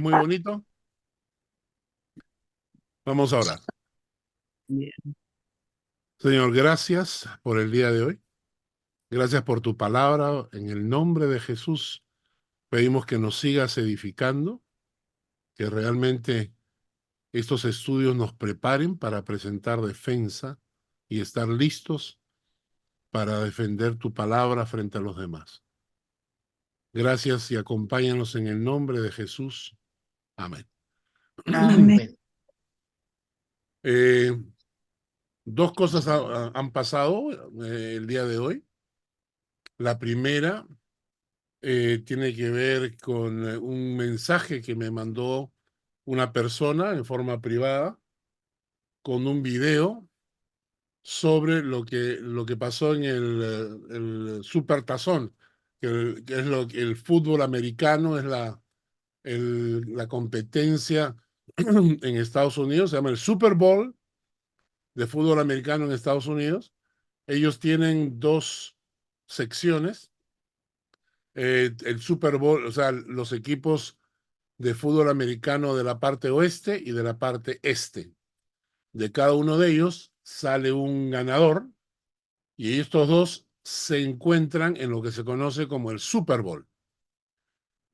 Muy bonito. Vamos a orar. Bien. Señor, gracias por el día de hoy. Gracias por tu palabra. En el nombre de Jesús pedimos que nos sigas edificando, que realmente estos estudios nos preparen para presentar defensa y estar listos para defender tu palabra frente a los demás. Gracias y acompáñanos en el nombre de Jesús. Amén. Amén. Eh, Dos cosas han pasado el día de hoy. La primera tiene que ver con un mensaje que me mandó una persona en forma privada con un video sobre lo que pasó en el Supertazón, que es el fútbol americano, es la competencia en Estados Unidos, se llama el Super Bowl de fútbol americano en Estados Unidos. Ellos tienen dos secciones, el Super Bowl, o sea, los equipos de fútbol americano de la parte oeste y de la parte este. De cada uno de ellos sale un ganador y estos dos se encuentran en lo que se conoce como el Super Bowl.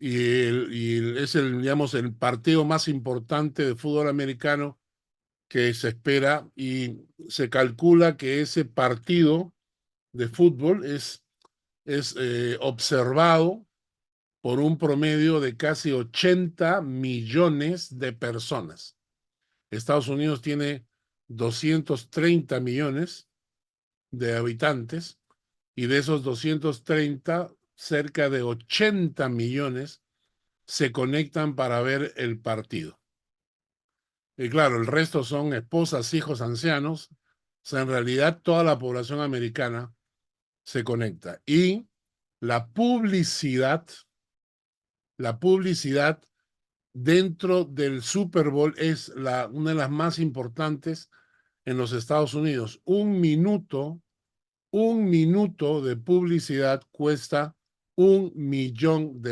Es digamos, el partido más importante de fútbol americano que se espera y se calcula que ese partido de fútbol es observado por un promedio de casi 80 millones de personas. Estados Unidos tiene 230 millones de habitantes y de esos 230, cerca de 80 millones se conectan para ver el partido. Y claro, el resto son esposas, hijos, ancianos. O sea, en realidad toda la población americana se conecta. Y la publicidad, la publicidad dentro del Super Bowl es una de las más importantes en los Estados Unidos. Un minuto de publicidad cuesta $1 millón,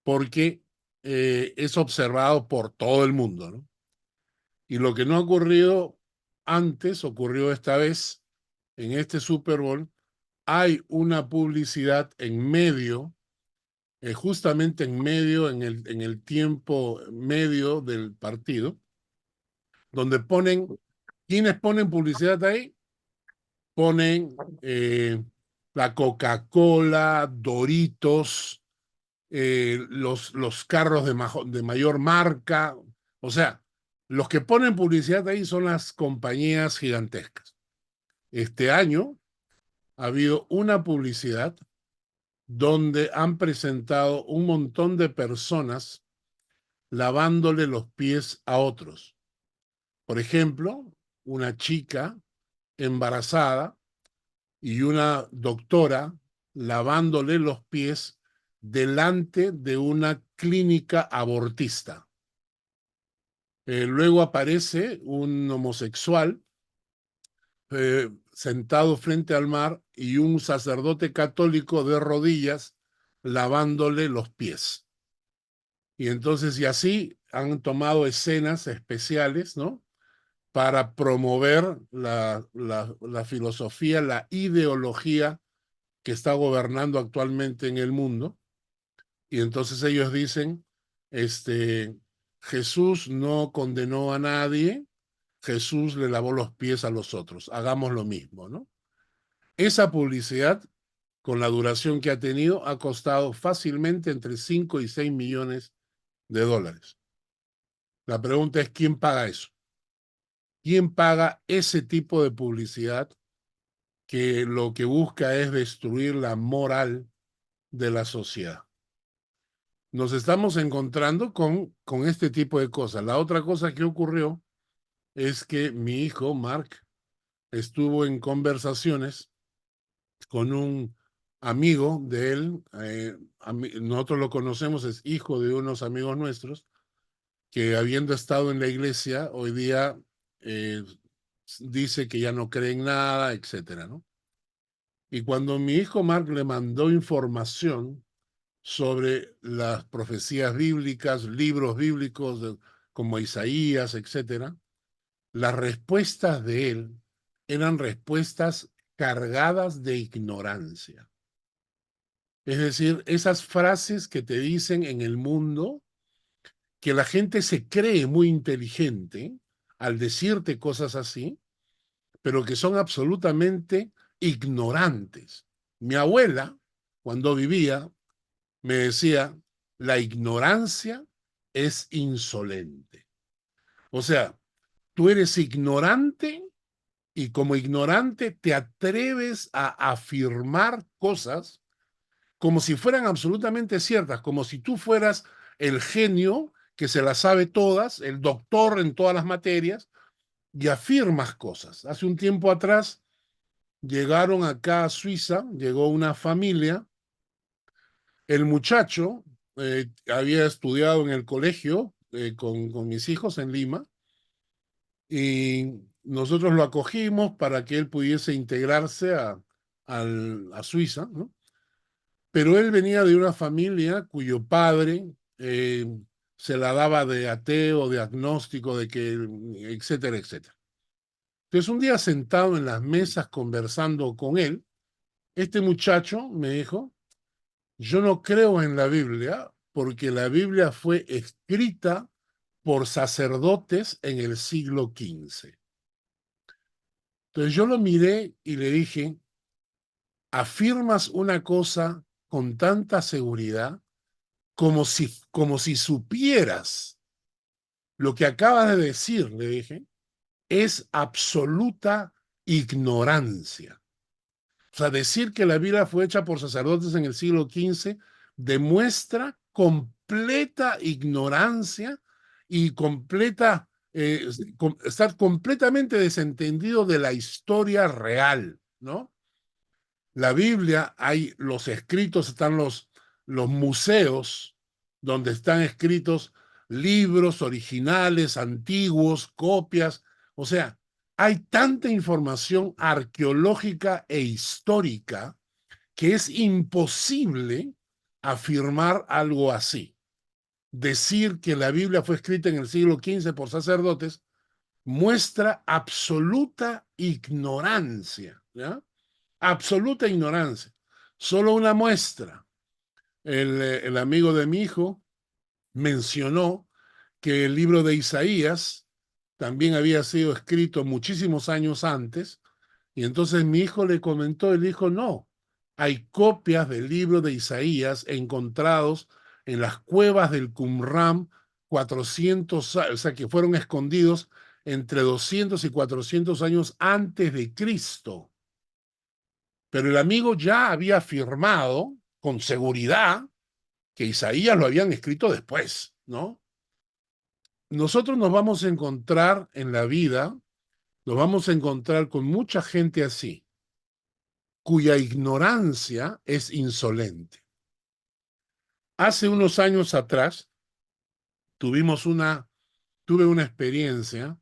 porque es observado por todo el mundo, ¿no? Y lo que no ha ocurrido antes, ocurrió esta vez en este Super Bowl. Hay una publicidad en medio, justamente en medio, en el tiempo medio del partido, donde ¿quiénes ponen publicidad ahí? Ponen la Coca-Cola, Doritos, los carros de mayor marca. O sea, los que ponen publicidad ahí son las compañías gigantescas. Este año ha habido una publicidad donde han presentado un montón de personas lavándole los pies a otros. Por ejemplo, una chica embarazada y una doctora lavándole los pies delante de una clínica abortista. Luego aparece un homosexual sentado frente al mar y un sacerdote católico de rodillas lavándole los pies. Y entonces, y así han tomado escenas especiales, ¿no? Para promover la filosofía, la ideología que está gobernando actualmente en el mundo. Y entonces ellos dicen, este, Jesús no condenó a nadie, Jesús le lavó los pies a los otros, hagamos lo mismo, ¿no? Esa publicidad, con la duración que ha tenido, ha costado fácilmente entre 5 y 6 millones de dólares. La pregunta es, ¿quién paga eso? ¿Quién paga ese tipo de publicidad que lo que busca es destruir la moral de la sociedad? Nos estamos encontrando con este tipo de cosas. La otra cosa que ocurrió es que mi hijo, Mark, estuvo en conversaciones con un amigo de él. Nosotros lo conocemos, es hijo de unos amigos nuestros, que habiendo estado en la iglesia, hoy día eh, dice que ya no cree en nada, etcétera, ¿no? Y cuando mi hijo Mark le mandó información sobre las profecías bíblicas, libros bíblicos como Isaías, etcétera, las respuestas de él eran respuestas cargadas de ignorancia. Es decir, esas frases que te dicen en el mundo que la gente se cree muy inteligente al decirte cosas así, pero que son absolutamente ignorantes. Mi abuela, cuando vivía, me decía, la ignorancia es insolente. O sea, tú eres ignorante y como ignorante te atreves a afirmar cosas como si fueran absolutamente ciertas, como si tú fueras el genio que se las sabe todas, el doctor en todas las materias, y afirmas cosas. Hace un tiempo atrás llegaron acá a Suiza, llegó una familia, el muchacho había estudiado en el colegio con mis hijos en Lima, y nosotros lo acogimos para que él pudiese integrarse a Suiza, ¿no? Pero él venía de una familia cuyo padre se la daba de ateo, de agnóstico, de que, etcétera, etcétera. Entonces, un día sentado en las mesas conversando con él, este muchacho me dijo, yo no creo en la Biblia porque la Biblia fue escrita por sacerdotes en el siglo XV. Entonces yo lo miré y le dije, afirmas una cosa con tanta seguridad como si supieras lo que acabas de decir, le dije, es absoluta ignorancia. O sea, decir que la Biblia fue hecha por sacerdotes en el siglo XV demuestra completa ignorancia y estar completamente desentendido de la historia real, ¿no? La Biblia, hay los escritos, están los museos donde están escritos libros originales, antiguos, copias. O sea, hay tanta información arqueológica e histórica que es imposible afirmar algo así. Decir que la Biblia fue escrita en el siglo XV por sacerdotes muestra absoluta ignorancia, ¿ya? Absoluta ignorancia. Solo una muestra. El amigo de mi hijo mencionó que el libro de Isaías también había sido escrito muchísimos años antes, y entonces mi hijo le comentó, él dijo, no, hay copias del libro de Isaías encontrados en las cuevas del Qumran 400, o sea, que fueron escondidos entre 200 y 400 años antes de Cristo. Pero el amigo ya había afirmado con seguridad que Isaías lo habían escrito después, ¿no? Nosotros nos vamos a encontrar en la vida, nos vamos a encontrar con mucha gente así, cuya ignorancia es insolente. Hace unos años atrás tuve una experiencia.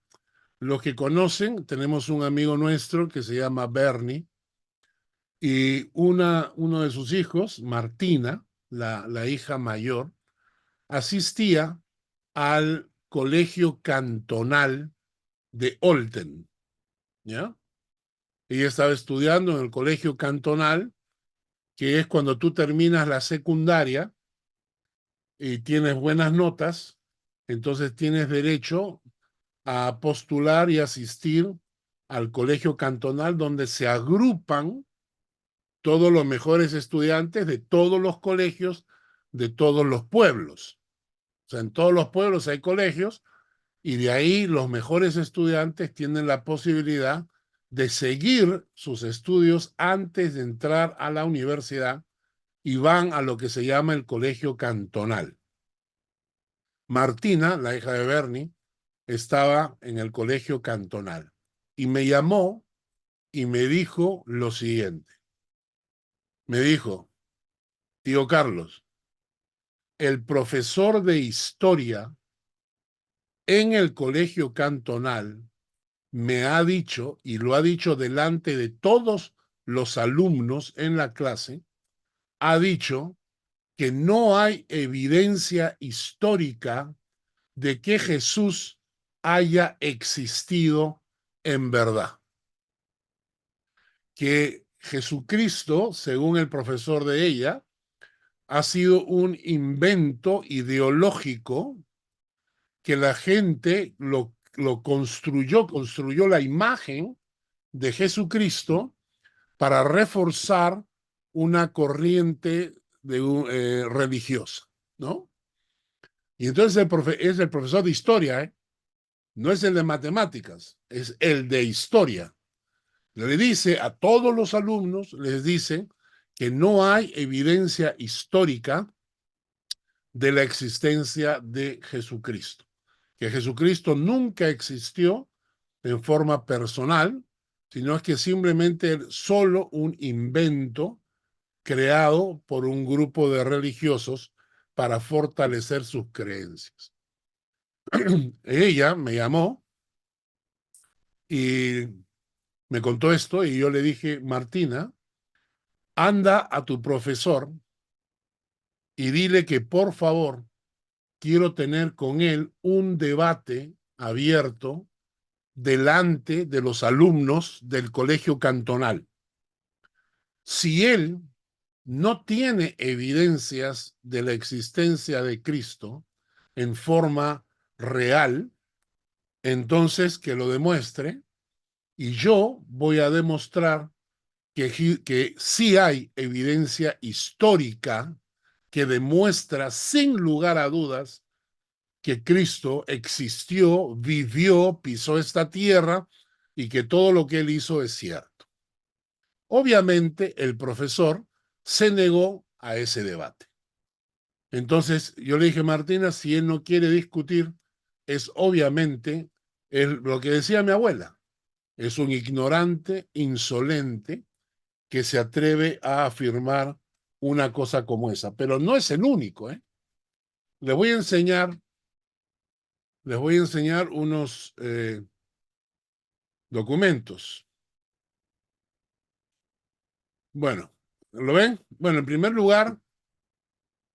Los que conocen, tenemos un amigo nuestro que se llama Bernie, y uno de sus hijos, Martina, la hija mayor, asistía al colegio cantonal de Olten, ¿ya? Ella estaba estudiando en el colegio cantonal, que es cuando tú terminas la secundaria y tienes buenas notas, entonces tienes derecho a postular y asistir al colegio cantonal donde se agrupan todos los mejores estudiantes de todos los colegios de todos los pueblos. O sea, en todos los pueblos hay colegios y de ahí los mejores estudiantes tienen la posibilidad de seguir sus estudios antes de entrar a la universidad y van a lo que se llama el colegio cantonal. Martina, la hija de Bernie, estaba en el colegio cantonal y me llamó y me dijo lo siguiente. Me dijo, tío Carlos, el profesor de historia en el colegio cantonal me ha dicho, y lo ha dicho delante de todos los alumnos en la clase, ha dicho que no hay evidencia histórica de que Jesús haya existido en verdad. Que Jesucristo, según el profesor de ella, ha sido un invento ideológico que la gente lo construyó la imagen de Jesucristo para reforzar una corriente religiosa, ¿no? Y entonces es el profesor de historia, ¿eh? No es el de matemáticas, es el de historia. Le dice a todos los alumnos, les dice que no hay evidencia histórica de la existencia de Jesucristo, que Jesucristo nunca existió en forma personal, sino es que simplemente solo un invento creado por un grupo de religiosos para fortalecer sus creencias. Ella me llamó y me contó esto y yo le dije, Martina, anda a tu profesor y dile que por favor quiero tener con él un debate abierto delante de los alumnos del colegio cantonal. Si él no tiene evidencias de la existencia de Cristo en forma real, entonces que lo demuestre y yo voy a demostrar que sí hay evidencia histórica que demuestra sin lugar a dudas que Cristo existió, vivió, pisó esta tierra y que todo lo que él hizo es cierto. Obviamente el profesor se negó a ese debate. Entonces yo le dije, Martina, si él no quiere discutir, es obviamente lo que decía mi abuela, es un ignorante, insolente, que se atreve a afirmar una cosa como esa. Pero no es el único, ¿eh? Les voy a enseñar, les voy a enseñar unos documentos. Bueno, ¿lo ven? Bueno, en primer lugar,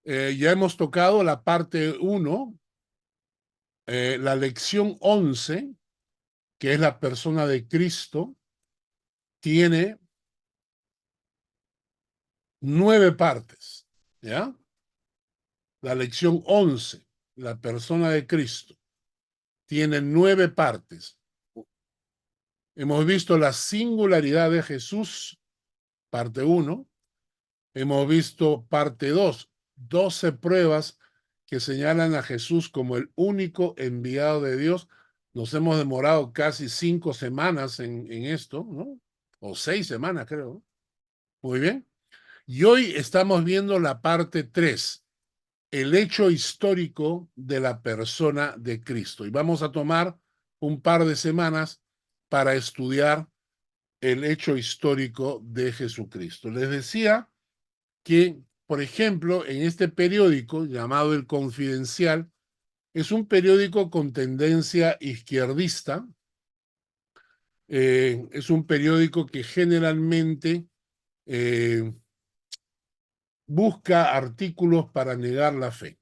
ya hemos tocado la parte 1, la lección 11, que es la persona de Cristo, tiene 9 partes, ¿ya? La lección 11, la persona de Cristo, tiene 9 partes. Hemos visto la singularidad de Jesús, parte 1. Hemos visto parte 2, 12 pruebas que señalan a Jesús como el único enviado de Dios. Nos hemos demorado casi 5 semanas en esto, ¿no? O 6 semanas, creo. Muy bien. Y hoy estamos viendo la parte 3, el hecho histórico de la persona de Cristo. Y vamos a tomar un par de semanas para estudiar el hecho histórico de Jesucristo. Les decía que, por ejemplo, en este periódico llamado El Confidencial, es un periódico con tendencia izquierdista, es un periódico que generalmente busca artículos para negar la fe.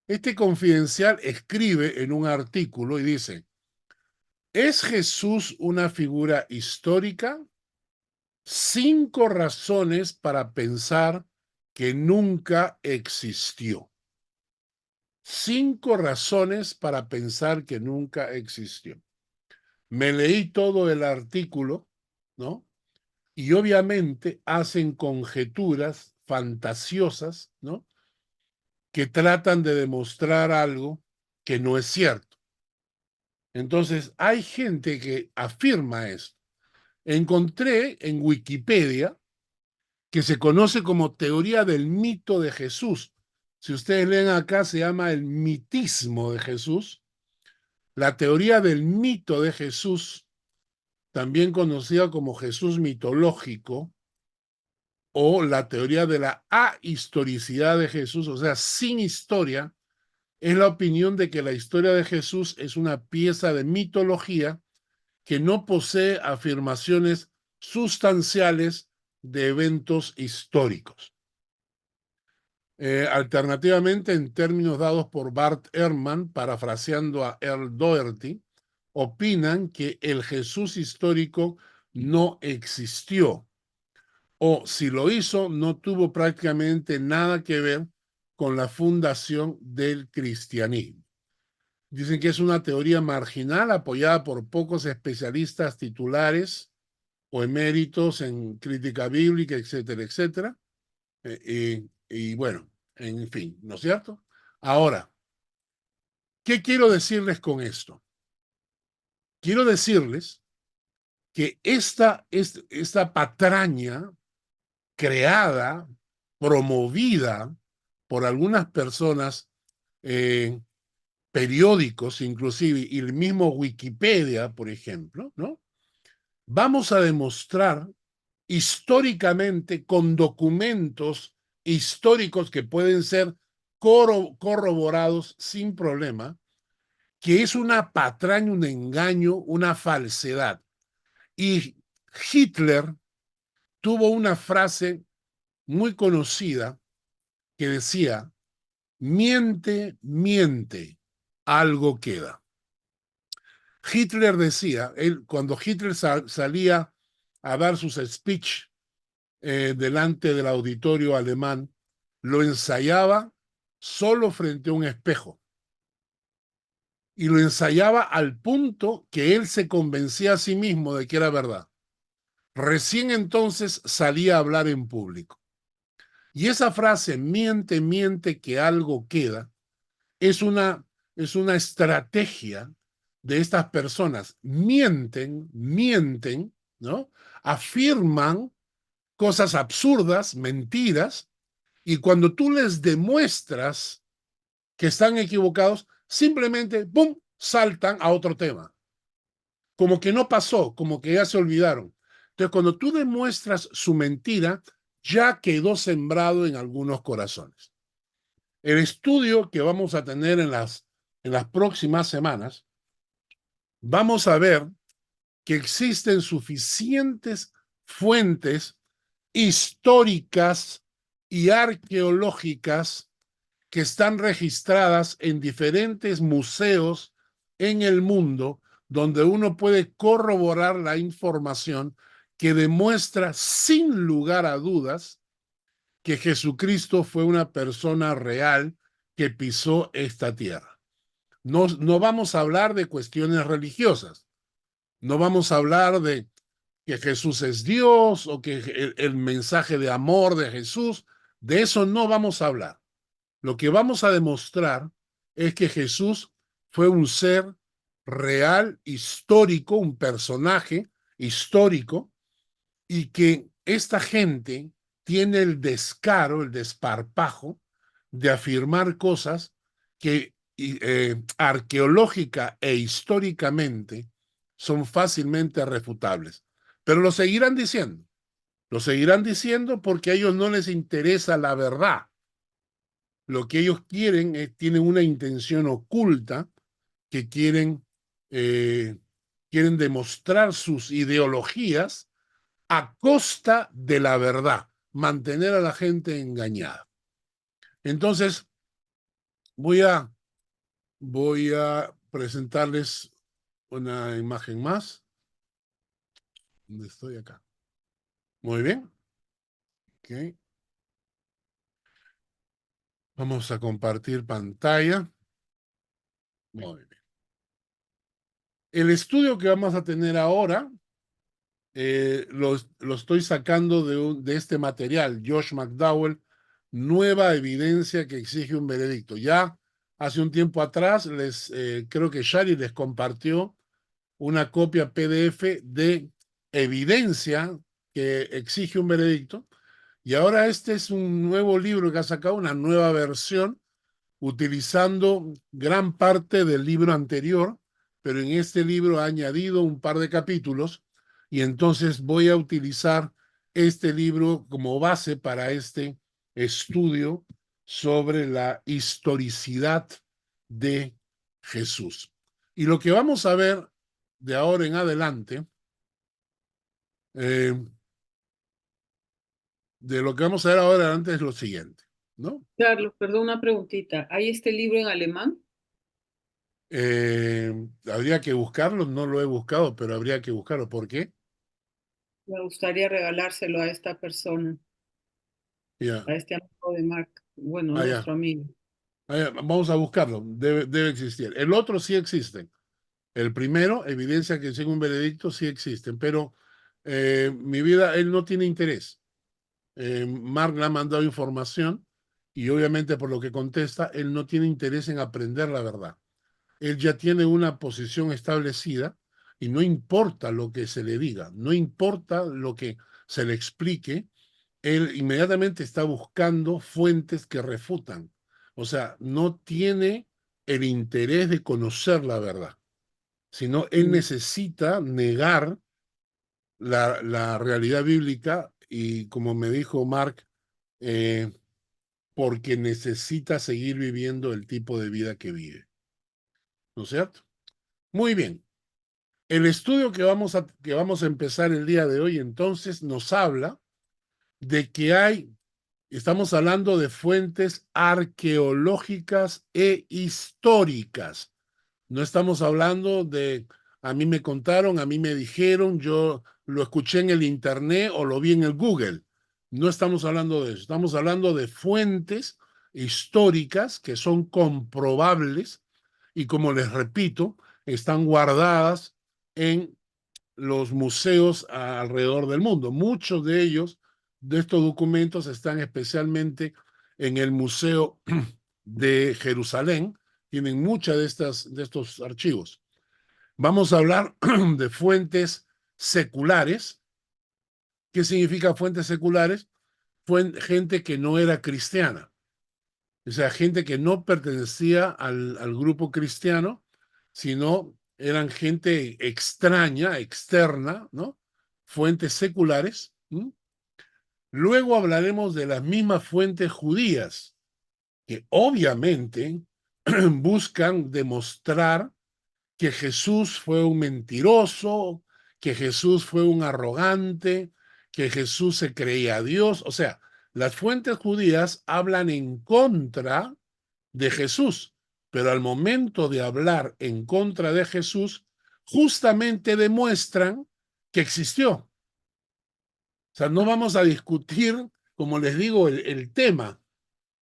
Este Confidencial escribe en un artículo y dice, ¿es Jesús una figura histórica? 5 razones para pensar que nunca existió. 5 razones para pensar que nunca existió. Me leí todo el artículo, ¿no? Y obviamente hacen conjeturas fantasiosas, ¿no? Que tratan de demostrar algo que no es cierto. Entonces, hay gente que afirma esto. Encontré en Wikipedia que se conoce como teoría del mito de Jesús. Si ustedes leen acá, se llama el mitismo de Jesús. La teoría del mito de Jesús, también conocida como Jesús mitológico, o la teoría de la ahistoricidad de Jesús, o sea, sin historia, es la opinión de que la historia de Jesús es una pieza de mitología que no posee afirmaciones sustanciales de eventos históricos. Alternativamente, en términos dados por Bart Ehrman, parafraseando a Earl Doherty, opinan que el Jesús histórico no existió, o si lo hizo, no tuvo prácticamente nada que ver con la fundación del cristianismo. Dicen que es una teoría marginal apoyada por pocos especialistas titulares o eméritos en crítica bíblica, etcétera, etcétera. Y bueno, en fin, ¿no es cierto? Ahora, ¿qué quiero decirles con esto? Quiero decirles que esta patraña creada, promovida por algunas personas, periódicos inclusive, y el mismo Wikipedia, por ejemplo, ¿no? Vamos a demostrar históricamente con documentos históricos que pueden ser corroborados sin problema, que es una patraña, un engaño, una falsedad. Y Hitler tuvo una frase muy conocida que decía, miente, miente, algo queda. Hitler decía, cuando Hitler salía a dar sus speech delante del auditorio alemán, lo ensayaba solo frente a un espejo. Y lo ensayaba al punto que él se convencía a sí mismo de que era verdad. Recién entonces salía a hablar en público. Y esa frase, miente, miente, que algo queda, es una estrategia de estas personas. Mienten, mienten, ¿no? Afirman cosas absurdas, mentiras, y cuando tú les demuestras que están equivocados, simplemente, ¡pum!, saltan a otro tema. Como que no pasó, como que ya se olvidaron. Entonces, cuando tú demuestras su mentira, ya quedó sembrado en algunos corazones. El estudio que vamos a tener en las próximas semanas, vamos a ver que existen suficientes fuentes históricas y arqueológicas que están registradas en diferentes museos en el mundo, donde uno puede corroborar la información que demuestra sin lugar a dudas que Jesucristo fue una persona real que pisó esta tierra. No vamos a hablar de cuestiones religiosas, no vamos a hablar de que Jesús es Dios o que el mensaje de amor de Jesús, de eso no vamos a hablar. Lo que vamos a demostrar es que Jesús fue un ser real, histórico, un personaje histórico, y que esta gente tiene el descaro, el desparpajo de afirmar cosas que arqueológica e históricamente son fácilmente refutables. Pero lo seguirán diciendo porque a ellos no les interesa la verdad. Lo que ellos quieren es, tienen una intención oculta que quieren demostrar sus ideologías a costa de la verdad, mantener a la gente engañada. Entonces, voy a, voy a presentarles una imagen más. ¿Dónde estoy acá? Muy bien. Okay. Vamos a compartir pantalla. Muy bien. El estudio que vamos a tener ahora lo estoy sacando de este material, Josh McDowell, Nueva evidencia que exige un veredicto. Ya hace un tiempo atrás, creo que Shari les compartió una copia PDF de evidencia que exige un veredicto. Y ahora este es un nuevo libro que ha sacado, una nueva versión, utilizando gran parte del libro anterior, pero en este libro ha añadido un par de capítulos y entonces voy a utilizar este libro como base para este estudio sobre la historicidad de Jesús. Y lo que vamos a ver de ahora en adelante, de lo que vamos a ver ahora en adelante es lo siguiente. ¿no? Carlos, perdón, una preguntita. ¿Hay este libro en alemán? Habría que buscarlo, no lo he buscado, pero habría que buscarlo. ¿Por qué? Me gustaría regalárselo a esta persona, Ya, a este amigo de Mark, bueno, ya. nuestro amigo. Vamos a buscarlo, debe existir. El otro sí existe. El primero evidencia que según un veredicto sí existen, pero mi vida, él no tiene interés. Mark le ha mandado información y obviamente por lo que contesta, él no tiene interés en aprender la verdad. Él ya tiene una posición establecida y no importa lo que se le diga, no importa lo que se le explique, él inmediatamente está buscando fuentes que refutan. O sea, no tiene el interés de conocer la verdad, sino él Mm, necesita negar la realidad bíblica y como me dijo Mark, eh, porque necesita seguir viviendo el tipo de vida que vive. ¿No es cierto? Muy bien. El estudio que vamos a empezar el día de hoy entonces nos habla de que estamos hablando de fuentes arqueológicas e históricas. No estamos hablando de, a mí me contaron, a mí me dijeron, yo lo escuché en el internet o lo vi en el Google. No estamos hablando de eso. Estamos hablando de fuentes históricas que son comprobables y como les repito, están guardadas en los museos alrededor del mundo. Muchos de ellos, de estos documentos, están especialmente en el Museo de Jerusalén, tienen muchas de estos archivos. Vamos a hablar de fuentes seculares. ¿Qué significa fuentes seculares? Gente que no era cristiana, o sea, gente que no pertenecía al grupo cristiano, sino eran gente extraña, externa, ¿no? Fuentes seculares. ¿Mm? Luego hablaremos de las mismas fuentes judías, que obviamente buscan demostrar que Jesús fue un mentiroso, que Jesús fue un arrogante, que Jesús se creía Dios. O sea, las fuentes judías hablan en contra de Jesús, pero al momento de hablar en contra de Jesús, justamente demuestran que existió. O sea, no vamos a discutir, como les digo, el tema.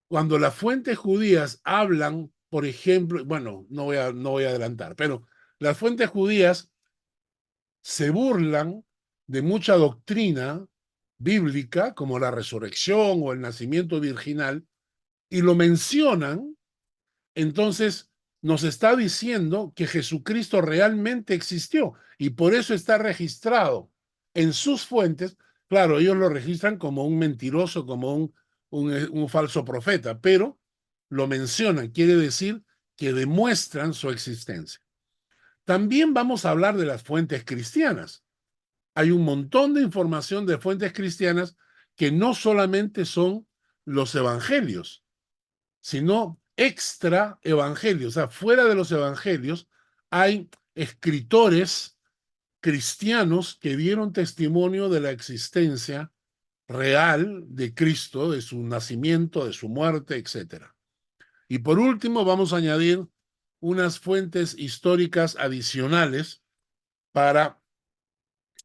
Cuando las fuentes judías hablan, por ejemplo, bueno, no voy a adelantar, pero las fuentes judías se burlan de mucha doctrina bíblica, como la resurrección o el nacimiento virginal, y lo mencionan. Entonces nos está diciendo que Jesucristo realmente existió y por eso está registrado en sus fuentes. Claro, ellos lo registran como un mentiroso, como un falso profeta, pero lo mencionan, quiere decir que demuestran su existencia. También vamos a hablar de las fuentes cristianas. Hay un montón de información de fuentes cristianas que no solamente son los evangelios, sino extra evangelios. O sea, fuera de los evangelios hay escritores cristianos que dieron testimonio de la existencia real de Cristo, de su nacimiento, de su muerte, etcétera. Y por último, vamos a añadir unas fuentes históricas adicionales para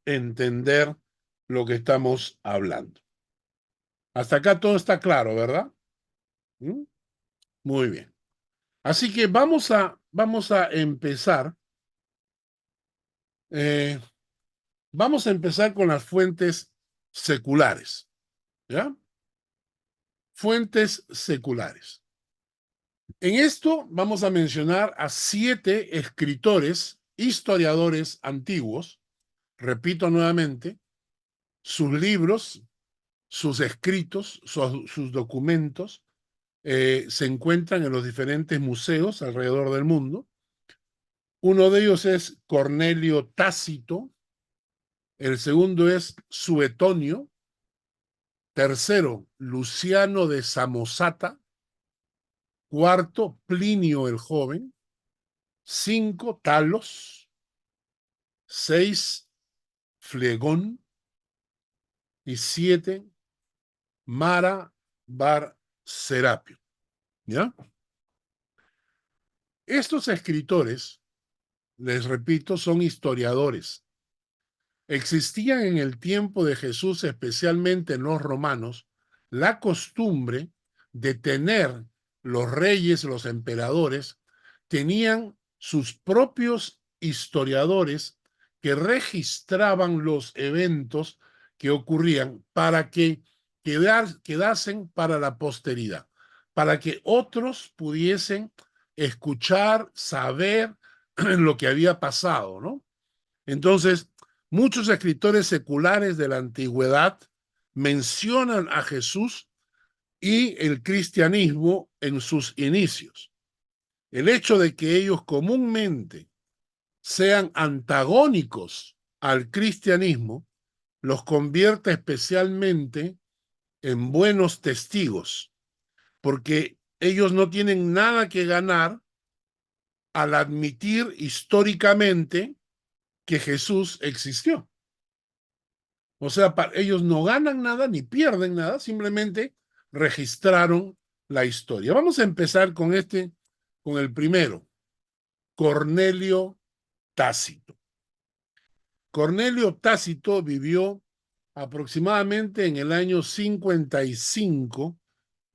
entender lo que estamos hablando. Hasta acá todo está claro, ¿verdad? ¿Mm? Muy bien. Así que vamos a empezar. eh, Vamos a empezar con las fuentes seculares. ¿Ya? Fuentes seculares. En esto vamos a mencionar a 7 escritores, historiadores antiguos, repito nuevamente, sus libros, sus escritos, sus documentos se encuentran en los diferentes museos alrededor del mundo. Uno de ellos es Cornelio Tácito, el segundo es Suetonio, tercero Luciano de Samosata, cuarto Plinio el Joven, 5 Talos, 6 Flegón y 7 Mara Bar Serapio. ¿Ya? Estos escritores, les repito, son historiadores. Existía en el tiempo de Jesús, especialmente en los romanos, la costumbre de tener los reyes, los emperadores, tenían sus propios historiadores que registraban los eventos que ocurrían para que quedasen para la posteridad, para que otros pudiesen escuchar, saber lo que había pasado, ¿no? Entonces, muchos escritores seculares de la antigüedad mencionan a Jesús y el cristianismo en sus inicios. El hecho de que ellos comúnmente sean antagónicos al cristianismo los convierte especialmente en buenos testigos, porque ellos no tienen nada que ganar al admitir históricamente que Jesús existió. O sea, ellos no ganan nada ni pierden nada, simplemente registraron la historia. Vamos a empezar con con el primero, Cornelio Tácito. Cornelio Tácito vivió aproximadamente en el año 55,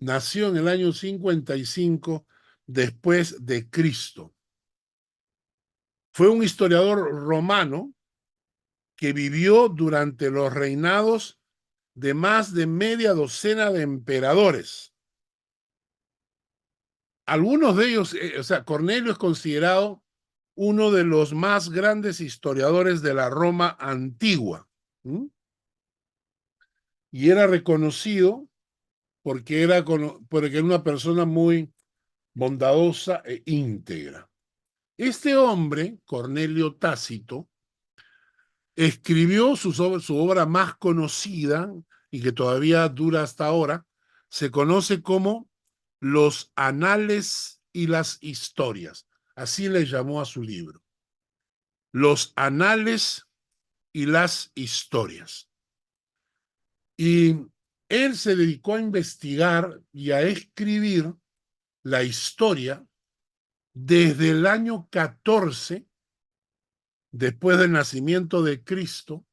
nació en el año 55 después de Cristo. Fue un historiador romano que vivió durante los reinados de más de media docena de emperadores. Algunos de ellos, o sea, Cornelio es considerado uno de los más grandes historiadores de la Roma antigua. ¿Mm? Y era reconocido porque era una persona muy bondadosa e íntegra. Este hombre, Cornelio Tácito, escribió su obra más conocida y que todavía dura hasta ahora, se conoce como Los Anales y las Historias. Así le llamó a su libro. Los Anales y las Historias. Y él se dedicó a investigar y a escribir la historia desde el año 14 después del nacimiento de Cristo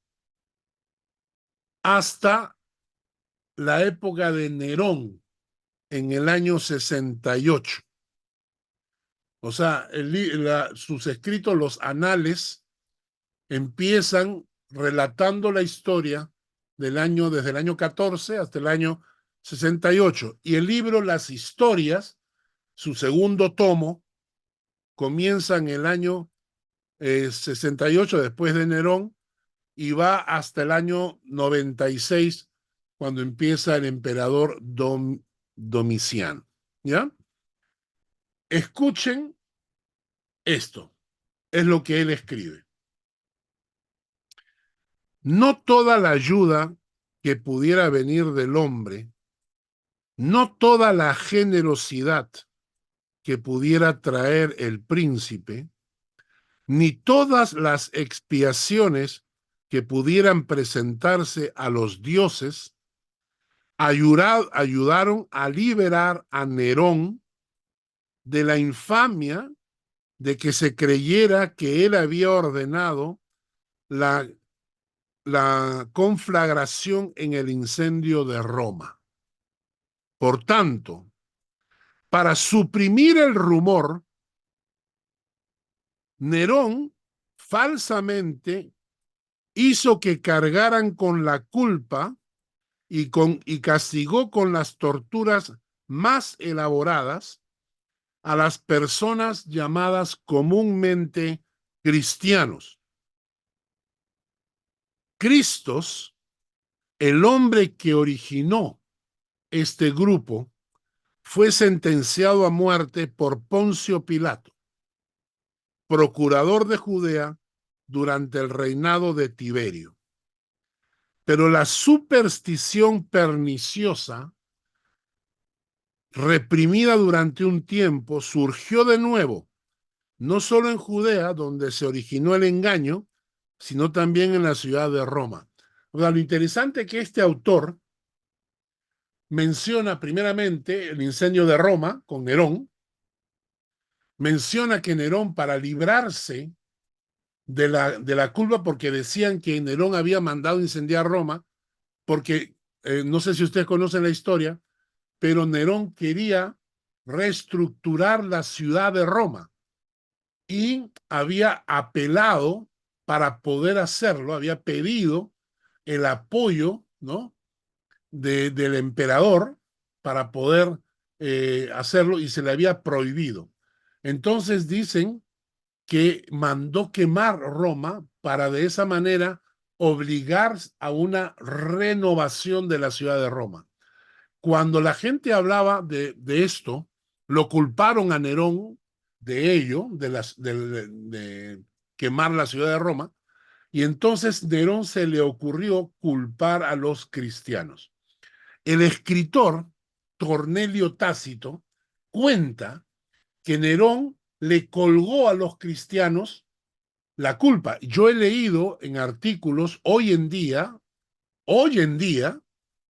hasta la época de Nerón en el año 68. O sea, sus escritos, los anales, empiezan relatando la historia desde el año 14 hasta el año 68. Y el libro Las Historias, su segundo tomo, comienza en el año 68 después de Nerón y va hasta el año 96 cuando empieza el emperador Domiciano. ¿Ya? Escuchen esto, es lo que él escribe. No toda la ayuda que pudiera venir del hombre, no toda la generosidad que pudiera traer el príncipe, ni todas las expiaciones que pudieran presentarse a los dioses, ayudaron a liberar a Nerón de la infamia de que se creyera que él había ordenado la conflagración en el incendio de Roma. Por tanto, para suprimir el rumor, Nerón falsamente hizo que cargaran con la culpa y castigó con las torturas más elaboradas a las personas llamadas comúnmente cristianos. Cristos, el hombre que originó este grupo, fue sentenciado a muerte por Poncio Pilato, procurador de Judea durante el reinado de Tiberio. Pero la superstición perniciosa, reprimida durante un tiempo, surgió de nuevo, no solo en Judea, donde se originó el engaño, sino también en la ciudad de Roma. O sea, lo interesante es que este autor menciona primeramente el incendio de Roma con Nerón, menciona que Nerón, para librarse de la culpa, porque decían que Nerón había mandado incendiar Roma, porque no sé si ustedes conocen la historia, pero Nerón quería reestructurar la ciudad de Roma y había apelado para poder hacerlo, había pedido el apoyo, ¿no?, del emperador para poder hacerlo, y se le había prohibido. Entonces dicen que mandó quemar Roma para de esa manera obligar a una renovación de la ciudad de Roma. Cuando la gente hablaba de esto, lo culparon a Nerón de ello, de quemar la ciudad de Roma, y entonces Nerón se le ocurrió culpar a los cristianos. El escritor Cornelio Tácito cuenta que Nerón le colgó a los cristianos la culpa. Yo he leído en artículos hoy en día,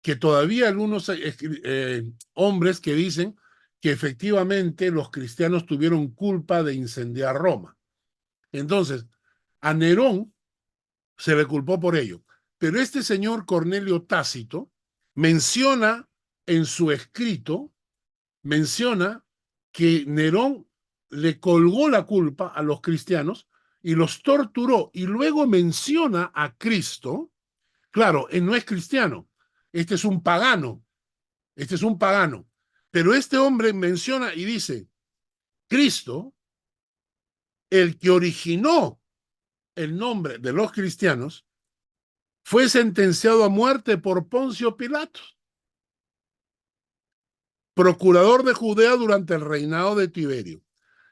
que todavía algunos hombres que dicen que efectivamente los cristianos tuvieron culpa de incendiar Roma. Entonces, a Nerón se le culpó por ello. Pero este señor Cornelio Tácito menciona en su escrito, menciona que Nerón le colgó la culpa a los cristianos y los torturó, y luego menciona a Cristo. Claro, él no es cristiano, este es un pagano, este es un pagano. Pero este hombre menciona y dice, Cristo, el que originó el nombre de los cristianos, fue sentenciado a muerte por Poncio Pilato, procurador de Judea durante el reinado de Tiberio.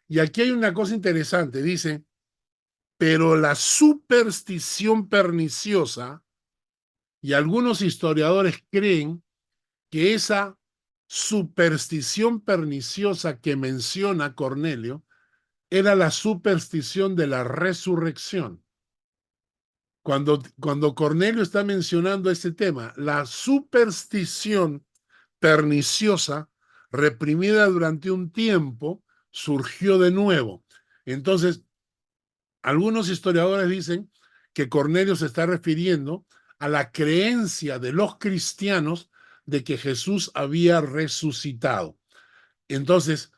Y aquí hay una cosa interesante, dice, pero la superstición perniciosa, y algunos historiadores creen que esa superstición perniciosa que menciona Cornelio era la superstición de la resurrección. Cuando Cornelio está mencionando este tema, la superstición perniciosa, reprimida durante un tiempo, surgió de nuevo. Entonces, algunos historiadores dicen que Cornelio se está refiriendo a la creencia de los cristianos de que Jesús había resucitado. Entonces,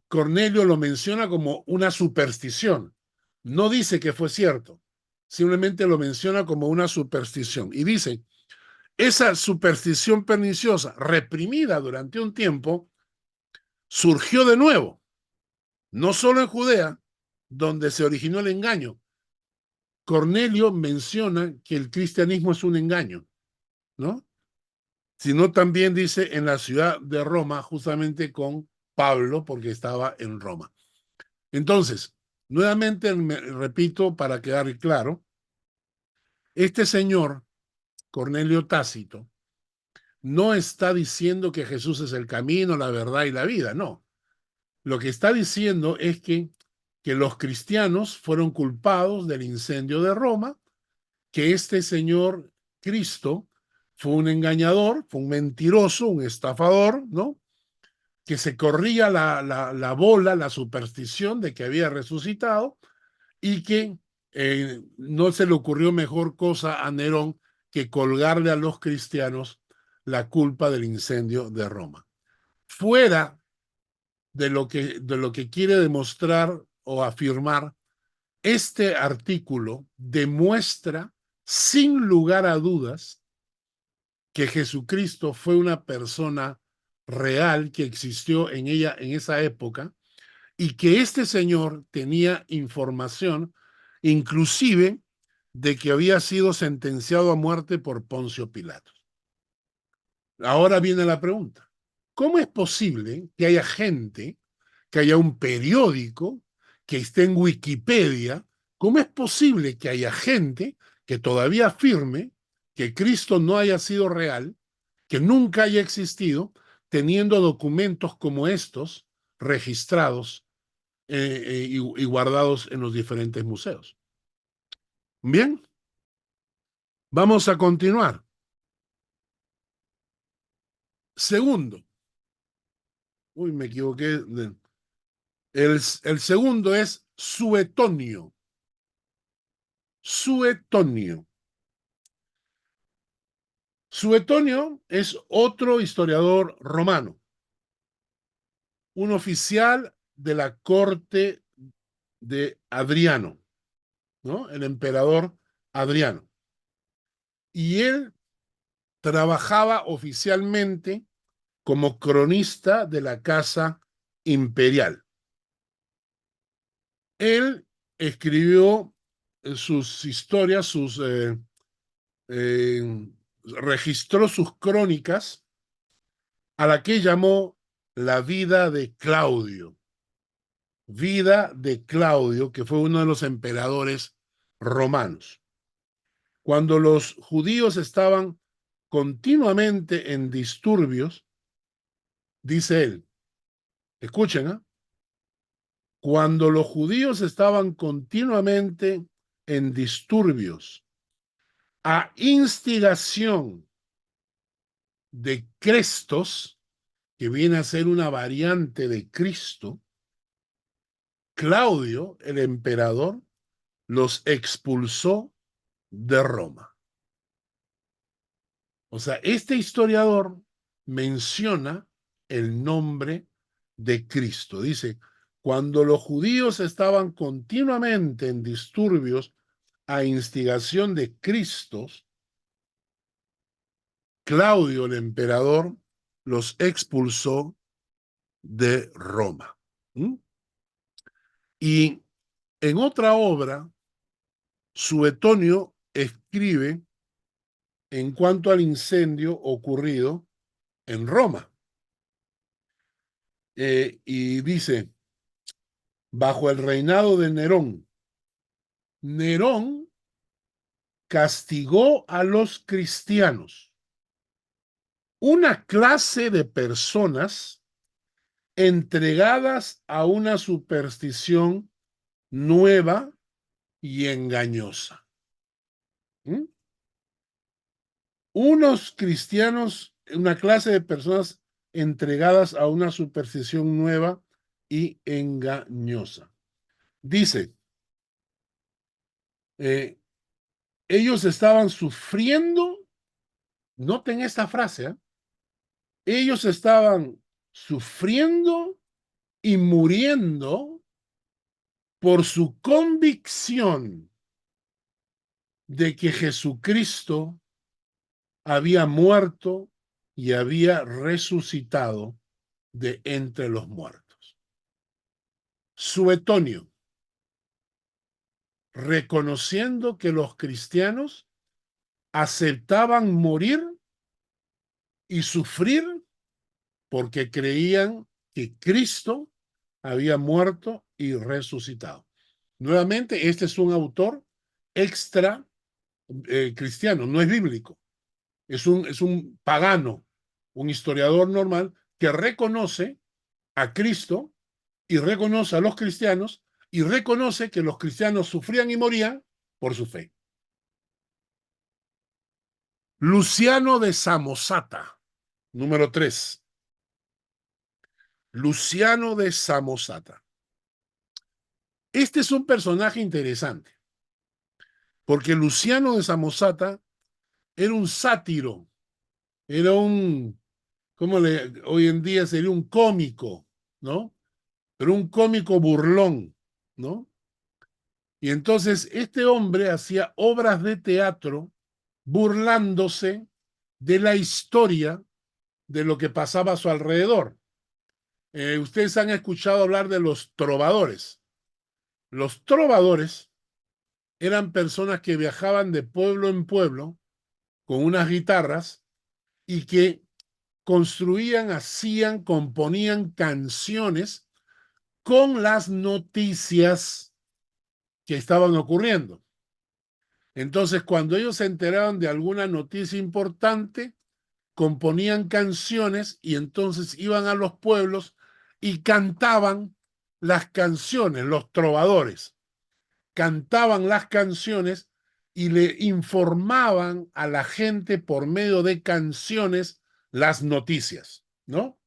Cornelio lo menciona como una superstición. No dice que fue cierto, simplemente lo menciona como una superstición. Y dice, esa superstición perniciosa, reprimida durante un tiempo, surgió de nuevo, no solo en Judea, donde se originó el engaño. Cornelio menciona que el cristianismo es un engaño, ¿no? Sino también dice en la ciudad de Roma, justamente con Pablo, porque estaba en Roma. Entonces, nuevamente me repito para quedar claro, este señor, Cornelio Tácito, no está diciendo que Jesús es el camino, la verdad y la vida, no. Lo que está diciendo es que los cristianos fueron culpados del incendio de Roma, que este señor Cristo fue un engañador, fue un mentiroso, un estafador, ¿no? Que se corría la bola, la superstición de que había resucitado, y que no se le ocurrió mejor cosa a Nerón que colgarle a los cristianos la culpa del incendio de Roma. Fuera de lo que quiere demostrar o afirmar, este artículo demuestra sin lugar a dudas que Jesucristo fue una persona real que existió en esa época, y que este señor tenía información, inclusive, de que había sido sentenciado a muerte por Poncio Pilato. Ahora viene la pregunta: ¿cómo es posible que haya gente, que haya un periódico, que esté en Wikipedia? ¿Cómo es posible que haya gente que todavía afirme que Cristo no haya sido real, que nunca haya existido, teniendo documentos como estos registrados y guardados en los diferentes museos? Bien, vamos a continuar. Segundo, uy, me equivoqué. El segundo es Suetonio. Suetonio. Suetonio es otro historiador romano, un oficial de la corte de Adriano, ¿no? El emperador Adriano. Y él trabajaba oficialmente como cronista de la Casa Imperial. Él escribió sus historias, registró sus crónicas a la que llamó la vida de Claudio. Vida de Claudio, que fue uno de los emperadores romanos. Cuando los judíos estaban continuamente en disturbios, dice él, escuchen, ¿eh? Cuando los judíos estaban continuamente en disturbios a instigación de Crestos, que viene a ser una variante de Cristo, Claudio, el emperador, los expulsó de Roma. O sea, este historiador menciona el nombre de Cristo. Dice, cuando los judíos estaban continuamente en disturbios a instigación de Cristo, Claudio el emperador los expulsó de Roma. ¿Mm? Y en otra obra, Suetonio escribe en cuanto al incendio ocurrido en Roma. Y dice, bajo el reinado de Nerón, Nerón castigó a los cristianos, una clase de personas entregadas a una superstición nueva y engañosa. ¿Mm? Unos cristianos, una clase de personas entregadas a una superstición nueva y engañosa. Dice, eh, ellos estaban sufriendo, noten esta frase, ¿eh? Ellos estaban sufriendo y muriendo por su convicción de que Jesucristo había muerto y había resucitado de entre los muertos. Suetonio, reconociendo que los cristianos aceptaban morir y sufrir porque creían que Cristo había muerto y resucitado. Nuevamente, este es un autor extra cristiano, no es bíblico. Es un pagano, un historiador normal que reconoce a Cristo y reconoce a los cristianos y reconoce que los cristianos sufrían y morían por su fe. Luciano de Samosata, número 3. Luciano de Samosata. Este es un personaje interesante, porque Luciano de Samosata era un sátiro, era un, hoy en día sería un cómico, ¿no? Pero un cómico burlón, ¿no? Y entonces este hombre hacía obras de teatro burlándose de la historia de lo que pasaba a su alrededor. Ustedes han escuchado hablar de los trovadores. Los trovadores eran personas que viajaban de pueblo en pueblo con unas guitarras y que construían, hacían, componían canciones con las noticias que estaban ocurriendo. Entonces, cuando ellos se enteraban de alguna noticia importante, componían canciones y entonces iban a los pueblos y cantaban las canciones, los trovadores. Cantaban las canciones y le informaban a la gente por medio de canciones las noticias, ¿no?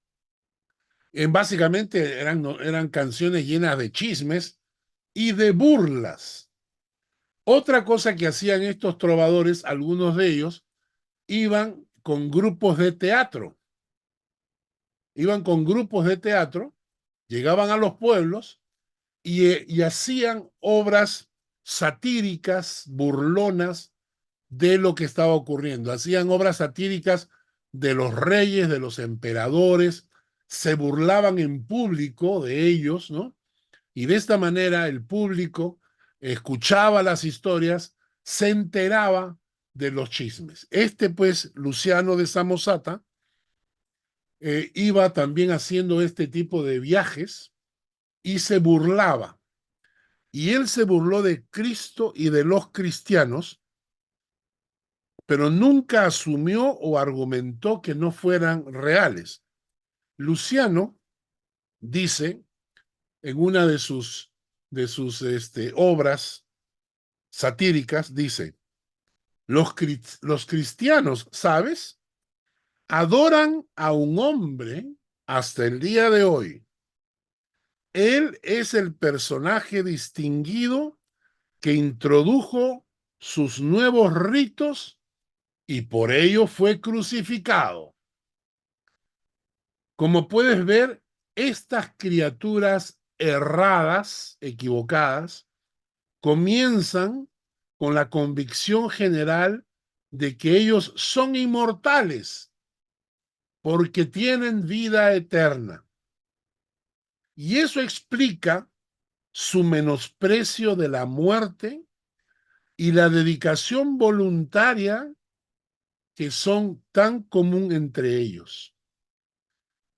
Básicamente eran canciones llenas de chismes y de burlas. Otra cosa que hacían estos trovadores, algunos de ellos, iban con grupos de teatro. Iban con grupos de teatro, llegaban a los pueblos y hacían obras satíricas, burlonas de lo que estaba ocurriendo. Hacían obras satíricas de los reyes, de los emperadores, se burlaban en público de ellos, ¿no? Y de esta manera el público escuchaba las historias, se enteraba de los chismes. Pues, Luciano de Samosata, iba también haciendo este tipo de viajes y se burlaba. Y él se burló de Cristo y de los cristianos, pero nunca asumió o argumentó que no fueran reales. Luciano dice en una de sus obras satíricas, dice, los cristianos, ¿sabes? Adoran a un hombre hasta el día de hoy. Él es el personaje distinguido que introdujo sus nuevos ritos y por ello fue crucificado. Como puedes ver, estas criaturas erradas, equivocadas, comienzan con la convicción general de que ellos son inmortales porque tienen vida eterna. Y eso explica su menosprecio de la muerte y la dedicación voluntaria que son tan común entre ellos.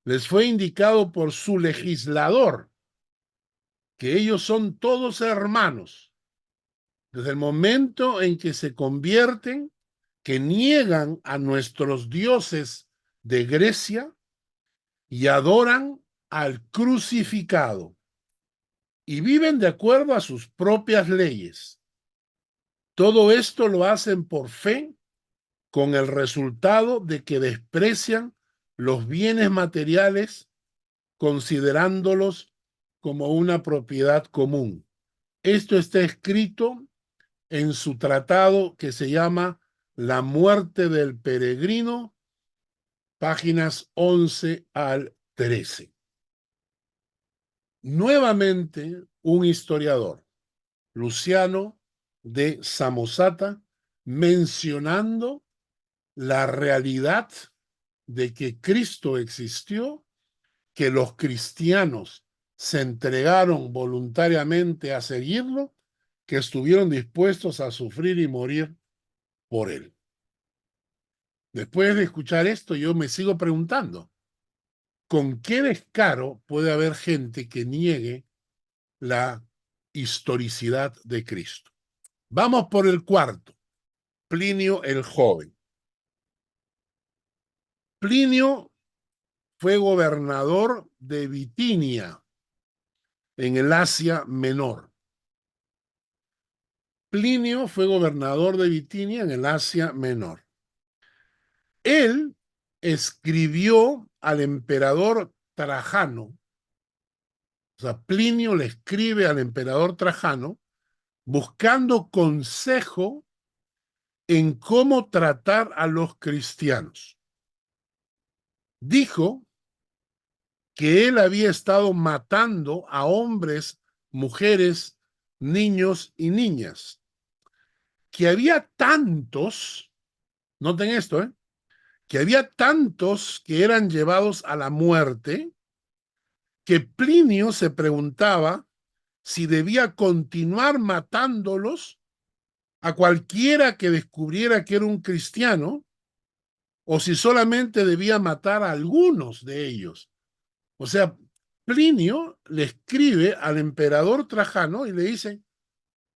Les fue indicado por su legislador que ellos son todos hermanos. Desde el momento en que se convierten, que niegan a nuestros dioses de Grecia y adoran al crucificado y viven de acuerdo a sus propias leyes. Todo esto lo hacen por fe, con el resultado de que desprecian los bienes materiales considerándolos como una propiedad común. Esto está escrito en su tratado que se llama La muerte del peregrino, páginas 11 al 13. Nuevamente, un historiador, Luciano de Samosata, mencionando la realidad de que Cristo existió, que los cristianos se entregaron voluntariamente a seguirlo, que estuvieron dispuestos a sufrir y morir por él. Después de escuchar esto, yo me sigo preguntando, ¿con qué descaro puede haber gente que niegue la historicidad de Cristo? Vamos por el cuarto, Plinio el Joven. Plinio fue gobernador de Bitinia, en el Asia Menor. Plinio fue gobernador de Bitinia en el Asia Menor. Él escribió al emperador Trajano, o sea, Plinio le escribe al emperador Trajano buscando consejo en cómo tratar a los cristianos. Dijo que él había estado matando a hombres, mujeres, niños y niñas, que había tantos, noten esto, que había tantos que eran llevados a la muerte, que Plinio se preguntaba si debía continuar matándolos a cualquiera que descubriera que era un cristiano, o si solamente debía matar a algunos de ellos. O sea, Plinio le escribe al emperador Trajano y le dice,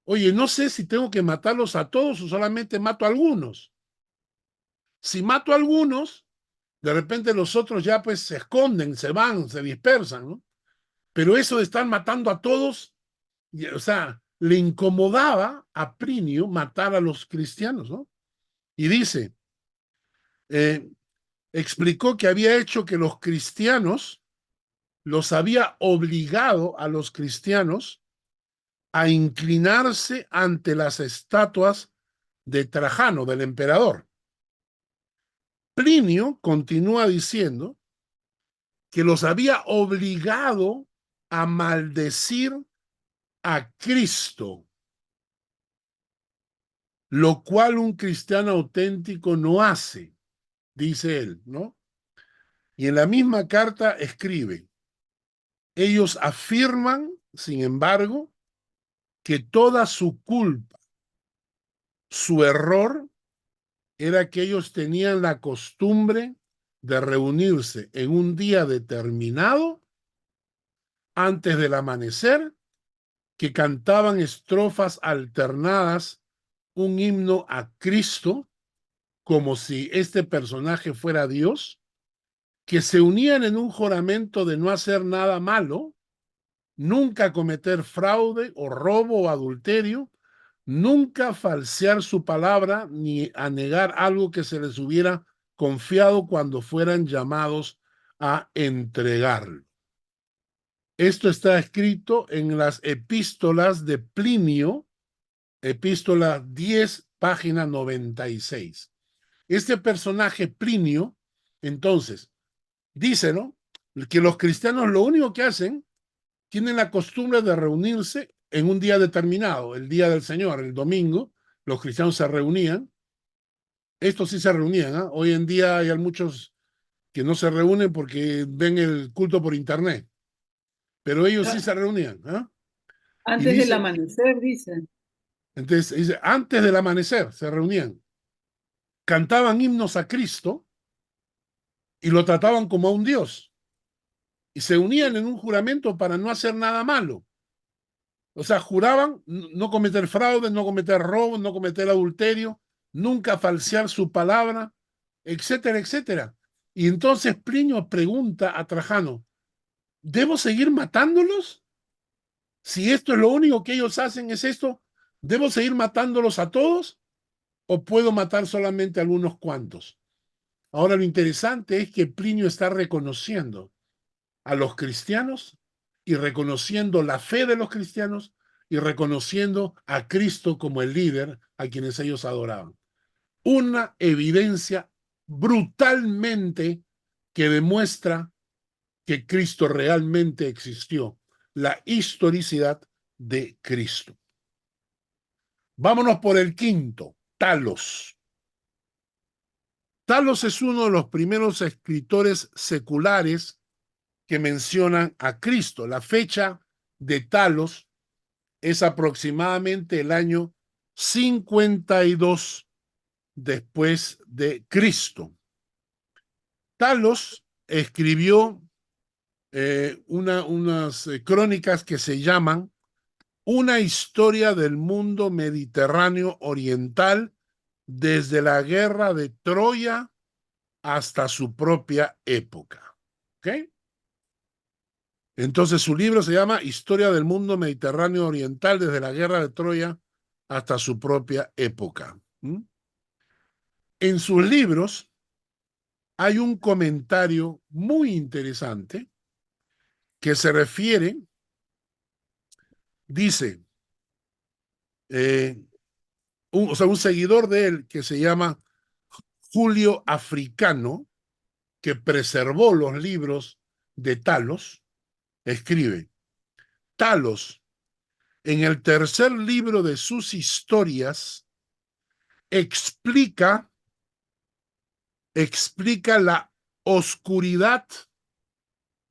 oye, no sé si tengo que matarlos a todos o solamente mato a algunos. Si mato a algunos, de repente los otros ya pues se esconden, se van, se dispersan, ¿no? Pero eso de estar matando a todos, o sea, le incomodaba a Plinio matar a los cristianos, ¿no? Y dice, explicó que había hecho que los cristianos, los había obligado a los cristianos a inclinarse ante las estatuas de Trajano, del emperador. Plinio continúa diciendo que los había obligado a maldecir a Cristo, lo cual un cristiano auténtico no hace, dice él, ¿no? Y en la misma carta escribe, ellos afirman, sin embargo, que toda su culpa, su error, era que ellos tenían la costumbre de reunirse en un día determinado antes del amanecer, que cantaban estrofas alternadas, un himno a Cristo, como si este personaje fuera Dios, que se unían en un juramento de no hacer nada malo, nunca cometer fraude o robo o adulterio, nunca falsear su palabra ni a negar algo que se les hubiera confiado cuando fueran llamados a entregarlo. Esto está escrito en las epístolas de Plinio, epístola 10, página 96. Este personaje Plinio, entonces, dice, ¿no? Que los cristianos lo único que hacen, tienen la costumbre de reunirse en un día determinado, el día del Señor, el domingo, los cristianos se reunían. Estos sí se reunían, ¿eh? Hoy en día hay muchos que no se reúnen porque ven el culto por internet, pero ellos sí Ah, se reunían, ¿eh? Y antes del dice, amanecer, dicen. entonces, dice, antes del amanecer se reunían, cantaban himnos a Cristo y lo trataban como a un Dios. Y se unían en un juramento para no hacer nada malo. O sea, juraban no cometer fraude, no cometer robo, no cometer adulterio, nunca falsear su palabra, etcétera, etcétera. Y entonces Plinio pregunta a Trajano, ¿debo seguir matándolos? Si esto es lo único que ellos hacen, es esto, ¿debo seguir matándolos a todos o puedo matar solamente a algunos cuantos? Ahora lo interesante es que Plinio está reconociendo a los cristianos y reconociendo la fe de los cristianos y reconociendo a Cristo como el líder a quienes ellos adoraban. Una evidencia brutalmente que demuestra que Cristo realmente existió, la historicidad de Cristo. Vámonos por el quinto, Talos. Talos es uno de los primeros escritores seculares que mencionan a Cristo. La fecha de Talos es aproximadamente el año 52 después de Cristo. Talos escribió unas crónicas que se llaman Una historia del mundo mediterráneo oriental desde la guerra de Troya hasta su propia época. ¿Ok? Entonces su libro se llama Historia del mundo mediterráneo oriental desde la guerra de Troya hasta su propia época. En sus libros hay un comentario muy interesante que se refiere, dice, un seguidor de él que se llama Julio Africano, que preservó los libros de Talos, escribe, Talos, en el tercer libro de sus historias, explica la oscuridad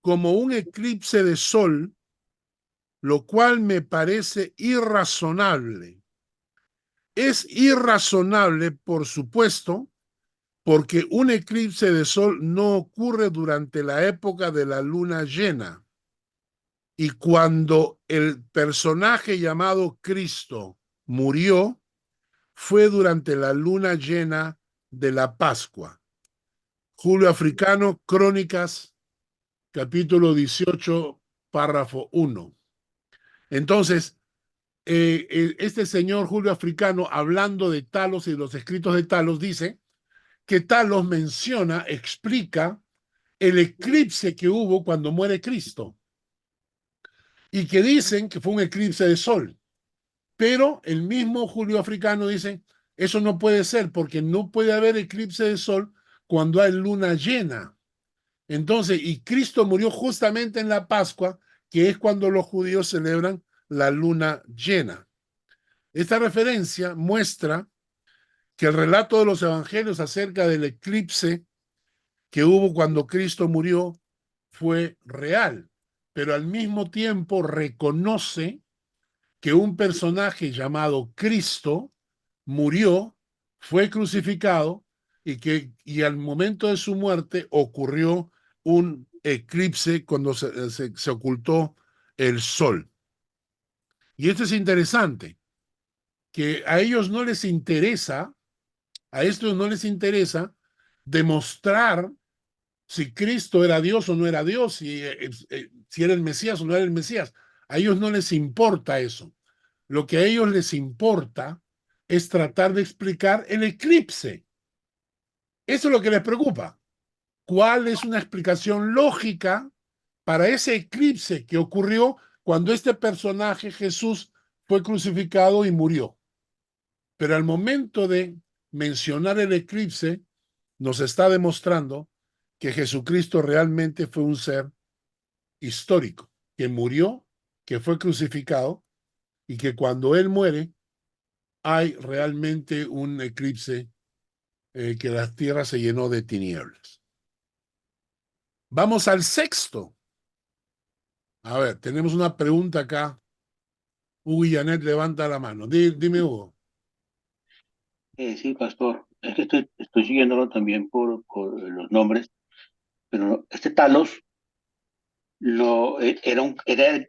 como un eclipse de sol, lo cual me parece irrazonable. Es irrazonable, por supuesto, porque un eclipse de sol no ocurre durante la época de la luna llena. Y cuando el personaje llamado Cristo murió, fue durante la luna llena de la Pascua. Julio Africano, Crónicas, capítulo 18, párrafo 1. Entonces, este señor Julio Africano, hablando de Talos y de los escritos de Talos, dice que Talos menciona, explica el eclipse que hubo cuando muere Cristo y que dicen que fue un eclipse de sol. Pero el mismo Julio Africano dice, eso no puede ser porque no puede haber eclipse de sol cuando hay luna llena. Entonces, y Cristo murió justamente en la Pascua, que es cuando los judíos celebran la luna llena. Esta referencia muestra que el relato de los evangelios acerca del eclipse que hubo cuando Cristo murió fue real, pero al mismo tiempo reconoce que un personaje llamado Cristo murió, fue crucificado y al momento de su muerte ocurrió un eclipse cuando se ocultó el sol. Y esto es interesante, que a ellos no les interesa, a estos no les interesa demostrar si Cristo era Dios o no era Dios, si era el Mesías o no era el Mesías. A ellos no les importa eso. Lo que a ellos les importa es tratar de explicar el eclipse. Eso es lo que les preocupa. ¿Cuál es una explicación lógica para ese eclipse que ocurrió cuando este personaje, Jesús, fue crucificado y murió? Pero al momento de mencionar el eclipse, nos está demostrando que Jesucristo realmente fue un ser histórico, que murió, que fue crucificado y que cuando Él muere hay realmente un eclipse que la tierra se llenó de tinieblas. Vamos al sexto. A ver, tenemos una pregunta acá. Hugo y Janet levanta la mano. Dime, Hugo. Sí, pastor, es que estoy siguiéndolo también por los nombres, pero este Talos era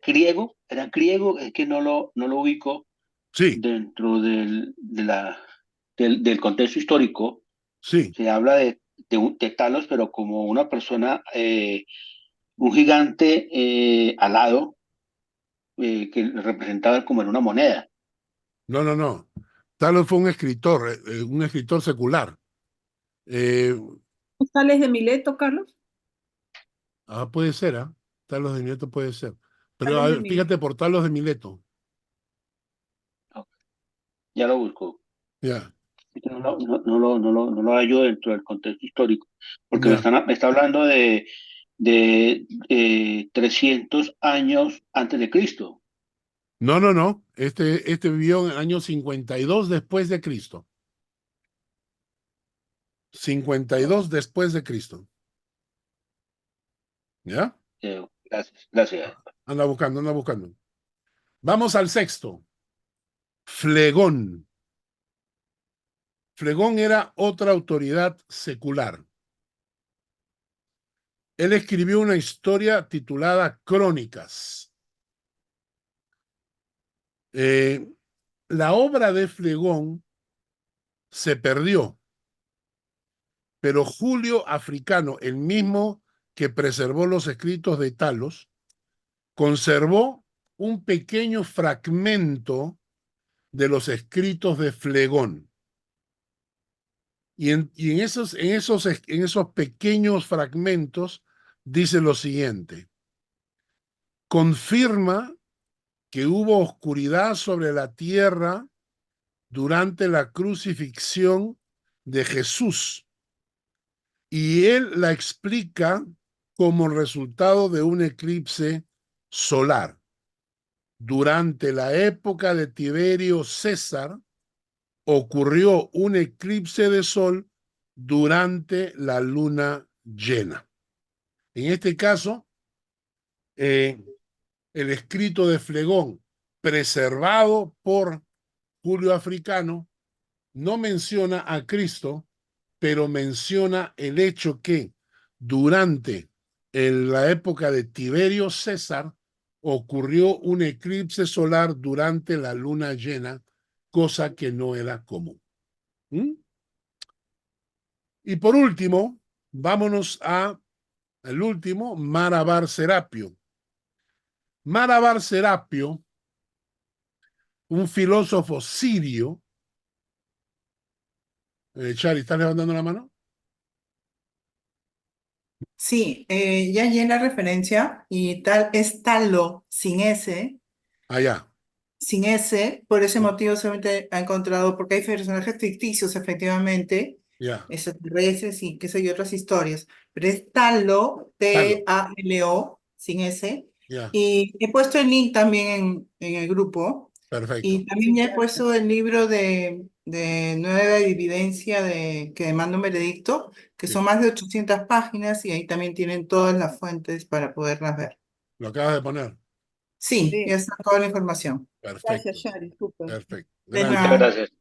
griego, es que no lo ubico Sí, dentro del contexto histórico. sí. Se habla de Talos, pero como una persona, un gigante alado, que representaba como en una moneda. No, no, no. Talos fue un escritor secular. Eh, ¿Postales de Mileto, Carlos? puede ser, ¿ah? Talos de Mileto puede ser. Pero Postales a de ver, Mileto. fíjate por Talos de Mileto. Ok, ya lo busco. Ya, No lo hallo dentro del contexto histórico, porque me, ya. están, me está hablando de 300 años antes de Cristo. No, no, no. Este vivió en el año 52 después de Cristo. 52 después de Cristo. ¿Ya? Gracias, gracias. Anda buscando, anda buscando. Vamos al sexto. Flegón. Flegón era otra autoridad secular. Él escribió una historia titulada Crónicas. Eh, la obra de Flegón se perdió, pero Julio Africano, el mismo que preservó los escritos de Talos, conservó un pequeño fragmento de los escritos de Flegón. Y en esos pequeños fragmentos dice lo siguiente: confirma que hubo oscuridad sobre la tierra durante la crucifixión de Jesús, y él la explica como resultado de un eclipse solar. Durante la época de Tiberio César ocurrió un eclipse de sol durante la luna llena. En este caso, eh, el escrito de Flegón, preservado por Julio Africano, no menciona a Cristo, pero menciona el hecho que durante la época de Tiberio César ocurrió un eclipse solar durante la luna llena, cosa que no era común. ¿Mm? Y por último, vámonos al último, Marabar Serapio. Marabar Serapio, un filósofo sirio. Chari, ¿estás levantando la mano? Sí, ya llegué la referencia y tal es Talo sin S, Allá, por ese motivo solamente ha encontrado, porque hay personajes ficticios efectivamente, ya, extraterrestres y qué sé yo, otras historias, pero es Talo, Talo, Talo, sin S, ya, y he puesto el link también en el grupo, y perfecto. también ya he puesto el libro de Nueva Evidencia que demanda un veredicto, que Sí. son más de 800 páginas y ahí también tienen todas las fuentes para poderlas ver. Lo acabas de poner. Sí, Sí, ya está toda la información. gracias, Perfecto, Shari, súper. perfecto. De Muchas Gracias. nada. gracias.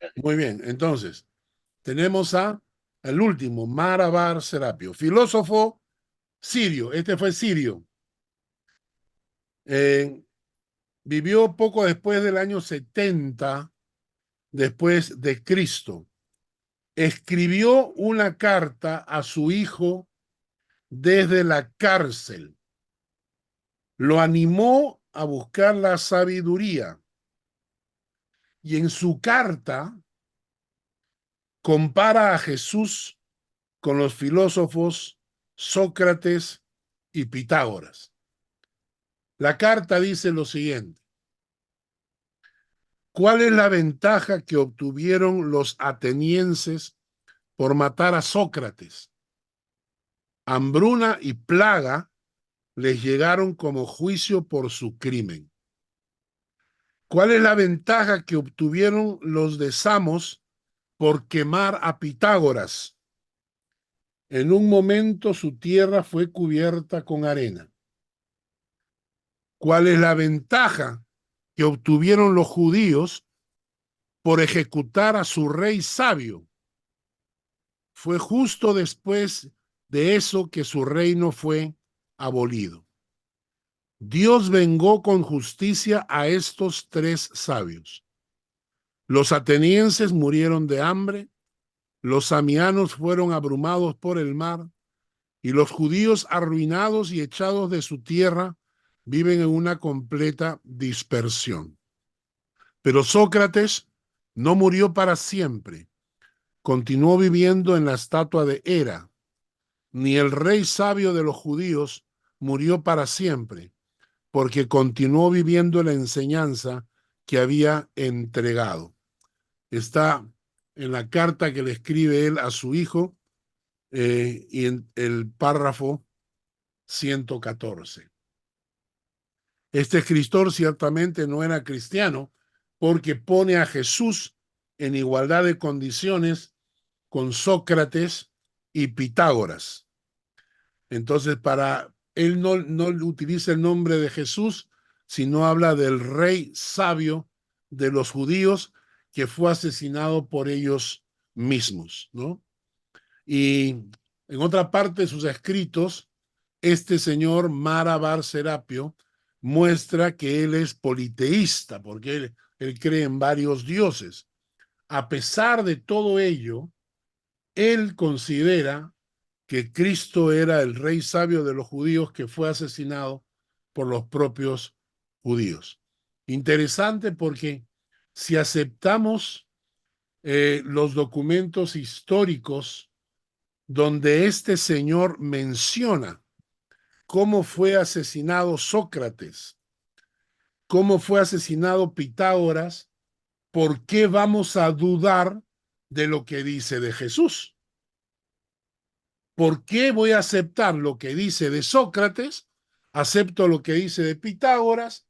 Ah, muy bien, entonces, tenemos a el último, Marabar Serapio, filósofo sirio. Este fue sirio. Eh, vivió poco después del año 70 después de Cristo. Escribió una carta a su hijo desde la cárcel. Lo animó a buscar la sabiduría y en su carta compara a Jesús con los filósofos Sócrates y Pitágoras. La carta dice lo siguiente: ¿cuál es la ventaja que obtuvieron los atenienses por matar a Sócrates? Hambruna y plaga les llegaron como juicio por su crimen. ¿Cuál es la ventaja que obtuvieron los de Samos por quemar a Pitágoras? En un momento su tierra fue cubierta con arena. ¿Cuál es la ventaja que obtuvieron los judíos por ejecutar a su rey sabio? Fue justo después de eso que su reino fue abolido. Dios vengó con justicia a estos tres sabios. Los atenienses murieron de hambre, los samianos fueron abrumados por el mar, y los judíos arruinados y echados de su tierra viven en una completa dispersión. Pero Sócrates no murió para siempre, continuó viviendo en la estatua de Hera. Ni el rey sabio de los judíos murió para siempre, porque continuó viviendo la enseñanza que había entregado. Está en la carta que le escribe él a su hijo y en el párrafo 114. Este escritor ciertamente no era cristiano porque pone a Jesús en igualdad de condiciones con Sócrates y Pitágoras. Entonces, para él no utiliza el nombre de Jesús, sino habla del rey sabio de los judíos que fue asesinado por ellos mismos, ¿no? Y en otra parte de sus escritos, este señor Marabar Serapio muestra que él es politeísta, porque él cree en varios dioses. A pesar de todo ello, él considera que Cristo era el rey sabio de los judíos que fue asesinado por los propios judíos. Interesante porque si aceptamos los documentos históricos donde este señor menciona cómo fue asesinado Sócrates, cómo fue asesinado Pitágoras, ¿por qué vamos a dudar de lo que dice de Jesús? ¿Por qué voy a aceptar lo que dice de Sócrates? Acepto lo que dice de Pitágoras,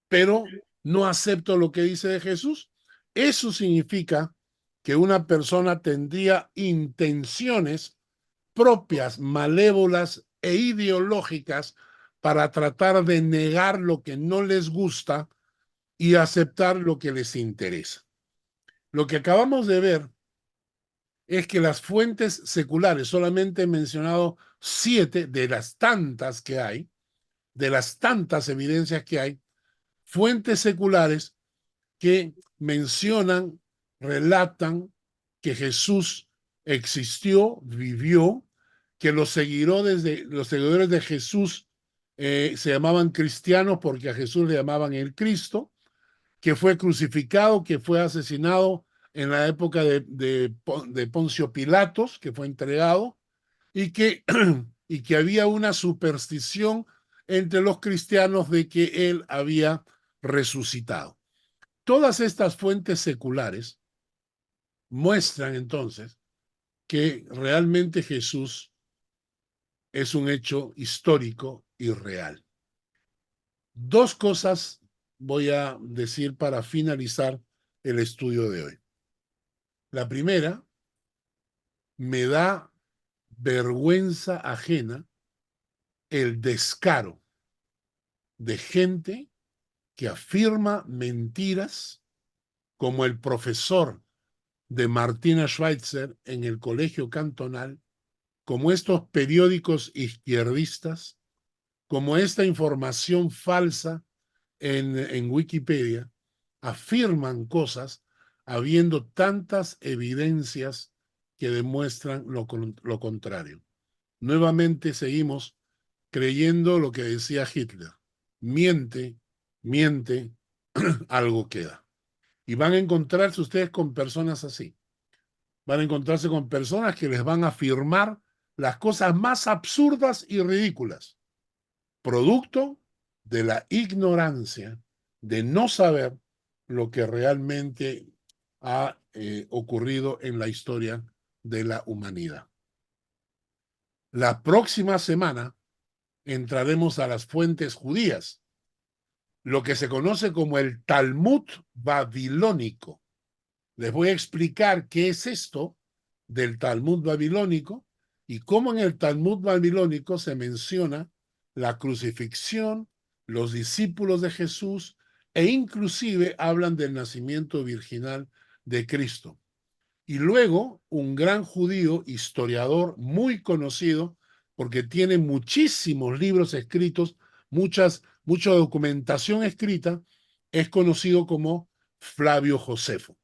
pero no acepto lo que dice de Jesús. Eso significa que una persona tendría intenciones propias, malévolas e ideológicas para tratar de negar lo que no les gusta y aceptar lo que les interesa. Lo que acabamos de ver es que las fuentes seculares, solamente he mencionado 7 de las tantas que hay, de las tantas evidencias que hay, fuentes seculares que mencionan, relatan que Jesús existió, vivió, que los seguidores de Jesús se llamaban cristianos porque a Jesús le llamaban el Cristo, que fue crucificado, que fue asesinado en la época de Poncio Pilatos, que fue entregado, y que, y que había una superstición entre los cristianos de que él había resucitado. Todas estas fuentes seculares muestran entonces que realmente Jesús es un hecho histórico y real. Dos cosas voy a decir para finalizar el estudio de hoy. La primera, me da vergüenza ajena el descaro de gente que afirma mentiras como el profesor de Martina Schweitzer en el colegio cantonal, como estos periódicos izquierdistas, como esta información falsa en Wikipedia, afirman cosas habiendo tantas evidencias que demuestran lo contrario. Nuevamente seguimos creyendo lo que decía Hitler. Miente, miente, algo queda. Y van a encontrarse ustedes con personas así. Van a encontrarse con personas que les van a afirmar las cosas más absurdas y ridículas, producto de la ignorancia, de no saber lo que realmente ha ocurrido en la historia de la humanidad. La próxima semana entraremos a las fuentes judías, lo que se conoce como el Talmud babilónico. Les voy a explicar qué es esto del Talmud babilónico y cómo en el Talmud babilónico se menciona la crucifixión, los discípulos de Jesús e inclusive hablan del nacimiento virginal de Cristo. Y luego un gran judío, historiador muy conocido, porque tiene muchísimos libros escritos, mucha documentación escrita, es conocido como Flavio Josefo.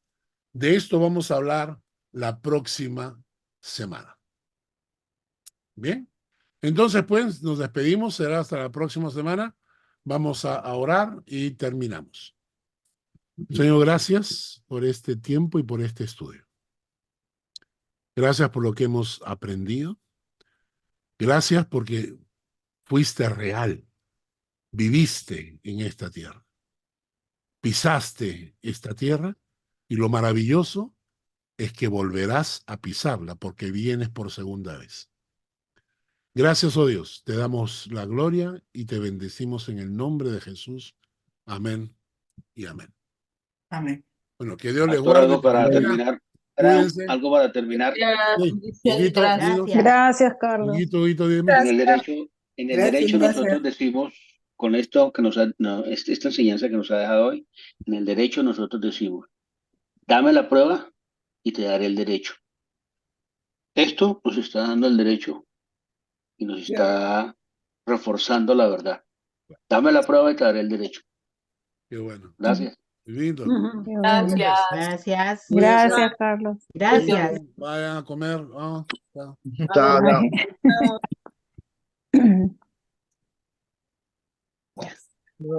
De esto vamos a hablar la próxima semana. Bien, entonces pues nos despedimos, será hasta la próxima semana. Vamos a orar y terminamos. Señor, gracias por este tiempo y por este estudio. Gracias por lo que hemos aprendido. Gracias porque fuiste real, viviste en esta tierra, pisaste esta tierra y lo maravilloso es que volverás a pisarla porque vienes por segunda vez. Gracias, oh Dios, te damos la gloria y te bendecimos en el nombre de Jesús. Amén y amén. Amén. Bueno, que Dios les Pastor, guarde. algo para bendiga. terminar. Cuídense. Algo para terminar. Sí. Bendiciones, Huguito, gracias. Huguito, Gracias, Carlos. Huguito, dime. En el derecho Gracias. nosotros decimos, con esto que esta enseñanza que nos ha dejado hoy, en el derecho nosotros decimos, dame la prueba y te daré el derecho. Esto nos está dando el derecho y nos está reforzando la verdad. Dame la prueba y te daré el derecho. Qué bueno. Gracias. Lindo. Qué bueno. Gracias. Gracias. Cuídense. Gracias, Carlos. Gracias. Vayan a comer. Chao. Chao, chao. Bye.